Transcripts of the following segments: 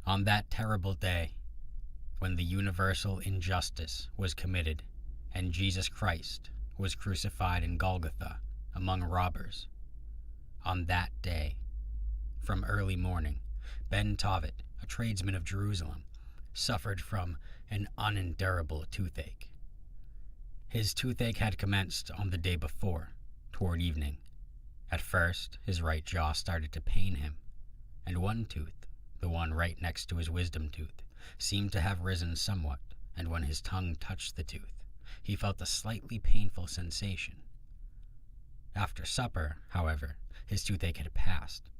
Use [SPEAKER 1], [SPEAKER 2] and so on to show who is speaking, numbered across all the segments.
[SPEAKER 1] On that terrible day, when the universal injustice was committed and Jesus Christ was crucified in Golgotha among robbers, on that day, from early morning, Ben Tovit, a tradesman of Jerusalem, suffered from an unendurable toothache. His toothache had commenced on the day before, toward evening. At first, his right jaw started to pain him, and one tooth, the one right next to his wisdom tooth, seemed to have risen somewhat, and when his tongue touched the tooth, he felt a slightly painful sensation. After supper, however, his toothache had passed,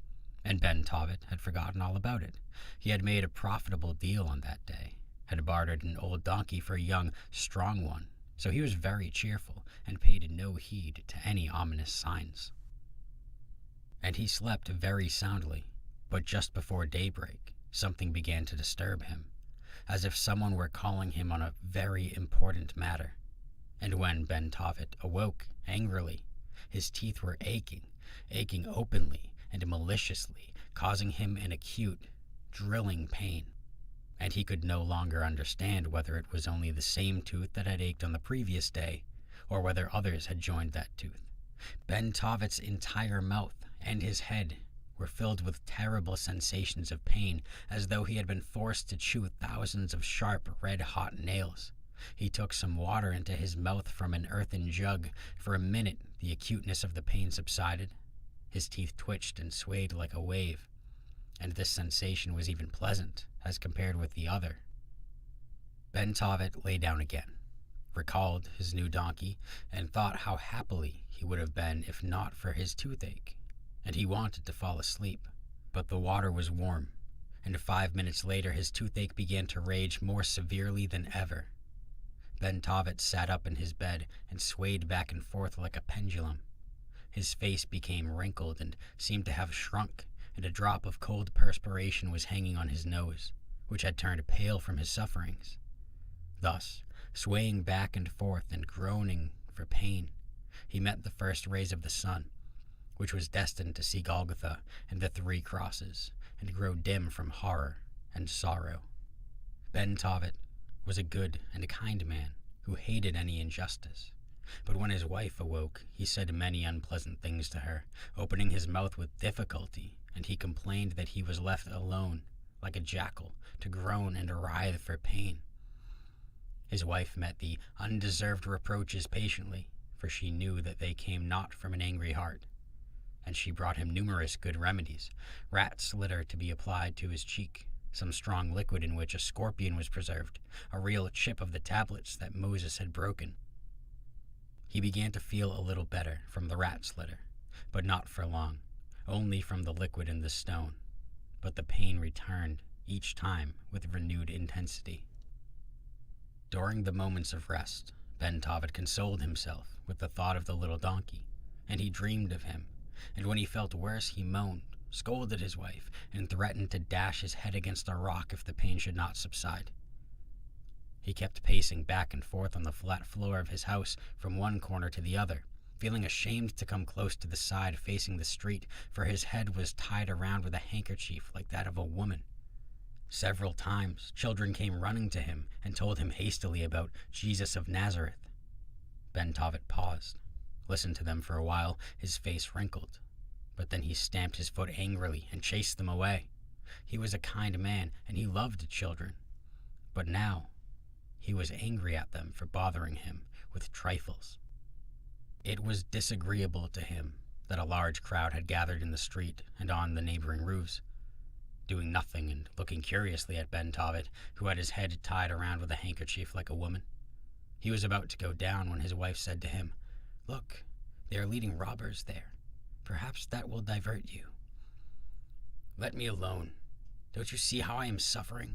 [SPEAKER 1] and Ben Tovit had forgotten all about it. He had made a profitable deal on that day, had bartered an old donkey for a young, strong one, so he was very cheerful and paid no heed to any ominous signs. And he slept very soundly, but just before daybreak, something began to disturb him, as if someone were calling him on a very important matter. And when Ben Tovit awoke angrily, his teeth were aching openly and maliciously, causing him an acute, drilling pain, and he could no longer understand whether it was only the same tooth that had ached on the previous day, or whether others had joined that tooth. Ben Tovit's entire mouth and his head were filled with terrible sensations of pain, as though he had been forced to chew thousands of sharp, red-hot nails. He took some water into his mouth from an earthen jug. For a minute, the acuteness of the pain subsided. His teeth twitched and swayed like a wave, and this sensation was even pleasant as compared with the other. Ben Tovit lay down again, recalled his new donkey, and thought how happily he would have been if not for his toothache, and he wanted to fall asleep, but the water was warm, and 5 minutes later his toothache began to rage more severely than ever. Ben Tovit sat up in his bed and swayed back and forth like a pendulum. His face became wrinkled and seemed to have shrunk, and a drop of cold perspiration was hanging on his nose, which had turned pale from his sufferings. Thus, swaying back and forth and groaning for pain, he met the first rays of the sun, which was destined to see Golgotha and the 3 crosses, and grow dim from horror and sorrow. Ben Tovit was a good and a kind man who hated any injustice. But when his wife awoke, he said many unpleasant things to her, opening his mouth with difficulty, and he complained that he was left alone, like a jackal, to groan and writhe for pain. His wife met the undeserved reproaches patiently, for she knew that they came not from an angry heart, and she brought him numerous good remedies: rat's litter to be applied to his cheek, some strong liquid in which a scorpion was preserved, a real chip of the tablets that Moses had broken. He began to feel a little better from the rat's litter, but not for long, only from the liquid in the stone, but the pain returned each time with renewed intensity. During the moments of rest, Ben Tovit consoled himself with the thought of the little donkey, and he dreamed of him, and when he felt worse he moaned, scolded his wife, and threatened to dash his head against a rock if the pain should not subside. He kept pacing back and forth on the flat floor of his house from one corner to the other, feeling ashamed to come close to the side facing the street, for his head was tied around with a handkerchief like that of a woman. Several times, children came running to him and told him hastily about Jesus of Nazareth. Ben Tovit paused, listened to them for a while, his face wrinkled, but then he stamped his foot angrily and chased them away. He was a kind man, and he loved children, but now he was angry at them for bothering him with trifles. It was disagreeable to him that a large crowd had gathered in the street and on the neighboring roofs, doing nothing and looking curiously at Ben Tovit, who had his head tied around with a handkerchief like a woman. He was about to go down when his wife said to him, "Look, they are leading robbers there. Perhaps that will divert you." "Let me alone. Don't you see how I am suffering?"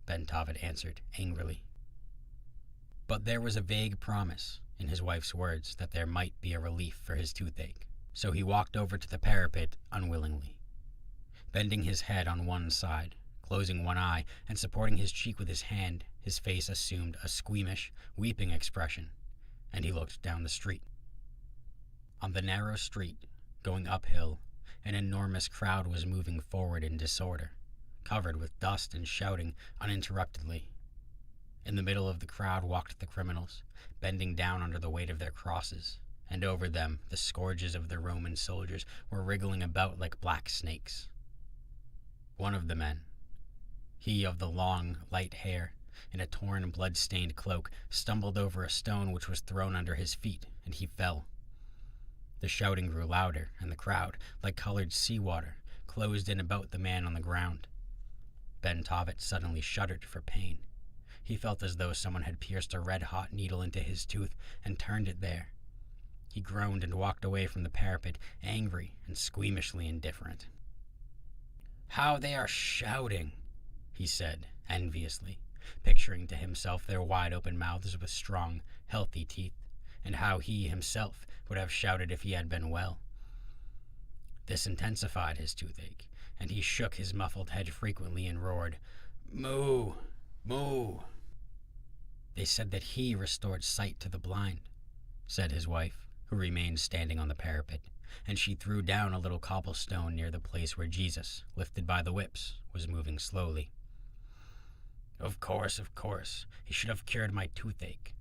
[SPEAKER 1] Ben Tovit answered angrily. But there was a vague promise in his wife's words that there might be a relief for his toothache, so he walked over to the parapet unwillingly. Bending his head on one side, closing one eye, and supporting his cheek with his hand, his face assumed a squeamish, weeping expression, and he looked down the street. On the narrow street, going uphill, an enormous crowd was moving forward in disorder, covered with dust and shouting uninterruptedly. In the middle of the crowd walked the criminals, bending down under the weight of their crosses, and over them the scourges of the Roman soldiers were wriggling about like black snakes. One of the men, he of the long, light hair, in a torn, blood-stained cloak, stumbled over a stone which was thrown under his feet, and he fell. The shouting grew louder, and the crowd, like colored seawater, closed in about the man on the ground. Bentovit suddenly shuddered for pain. He felt as though someone had pierced a red-hot needle into his tooth and turned it there. He groaned and walked away from the parapet, angry and squeamishly indifferent. "How they are shouting!" he said, enviously, picturing to himself their wide-open mouths with strong, healthy teeth, and how he himself would have shouted if he had been well. This intensified his toothache, and he shook his muffled head frequently and roared, "Moo! Moo!" "They said that he restored sight to the blind," said his wife, who remained standing on the parapet, and she threw down a little cobblestone near the place where Jesus, lifted by the whips, was moving slowly. Of course, he should have cured my toothache,"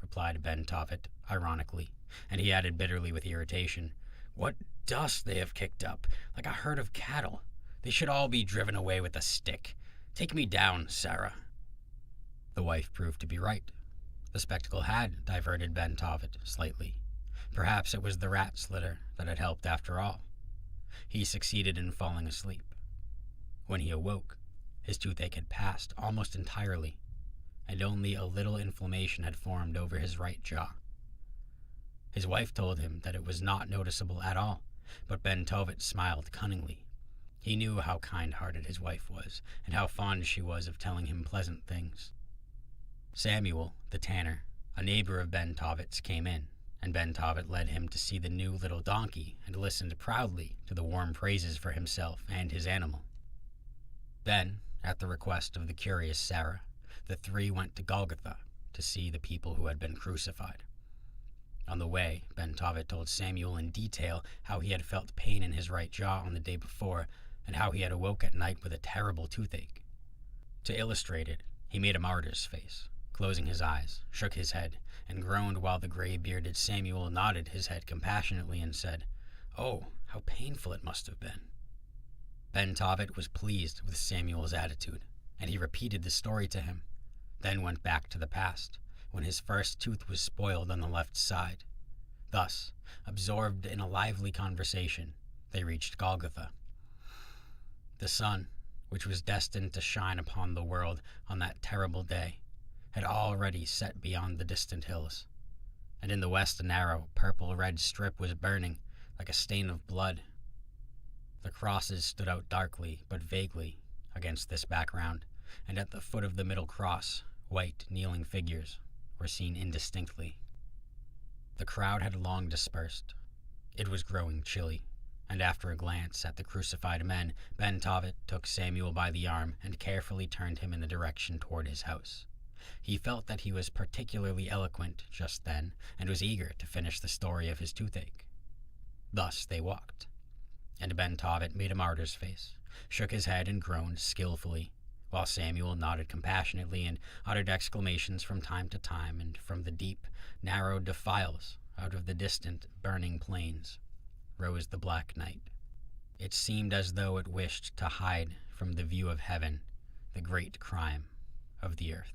[SPEAKER 1] replied Bentovit, ironically, and he added bitterly with irritation, "What dust they have kicked up, like a herd of cattle. They should all be driven away with a stick. Take me down, Sarah." The wife proved to be right. The spectacle had diverted Bentovit slightly. Perhaps it was the rat's litter that had helped after all. He succeeded in falling asleep. When he awoke, his toothache had passed almost entirely, and only a little inflammation had formed over his right jaw. His wife told him that it was not noticeable at all, but Bentovit smiled cunningly. He knew how kind-hearted his wife was, and how fond she was of telling him pleasant things. Samuel, the tanner, a neighbor of Bentovit's, came in, and Bentovit led him to see the new little donkey and listened proudly to the warm praises for himself and his animal. Then, at the request of the curious Sarah, the three went to Golgotha to see the people who had been crucified. On the way, Bentovit told Samuel in detail how he had felt pain in his right jaw on the day before, and how he had awoke at night with a terrible toothache. To illustrate it, he made a martyr's face, closing his eyes, shook his head, and groaned while the gray-bearded Samuel nodded his head compassionately and said, "Oh, how painful it must have been." Bentovit was pleased with Samuel's attitude, and he repeated the story to him, then went back to the past, when his first tooth was spoiled on the left side. Thus, absorbed in a lively conversation, they reached Golgotha. The sun, which was destined to shine upon the world on that terrible day, had already set beyond the distant hills, and in the west a narrow, purple-red strip was burning like a stain of blood. The crosses stood out darkly but vaguely against this background, and at the foot of the middle cross, white, kneeling figures were seen indistinctly. The crowd had long dispersed. It was growing chilly, and after a glance at the crucified men, Bentovit took Samuel by the arm and carefully turned him in the direction toward his house. He felt that he was particularly eloquent just then, and was eager to finish the story of his toothache. Thus they walked, and Bentovit made a martyr's face, shook his head and groaned skillfully, while Samuel nodded compassionately and uttered exclamations from time to time, and from the deep, narrow defiles out of the distant, burning plains rose the black night. It seemed as though it wished to hide from the view of heaven the great crime of the earth.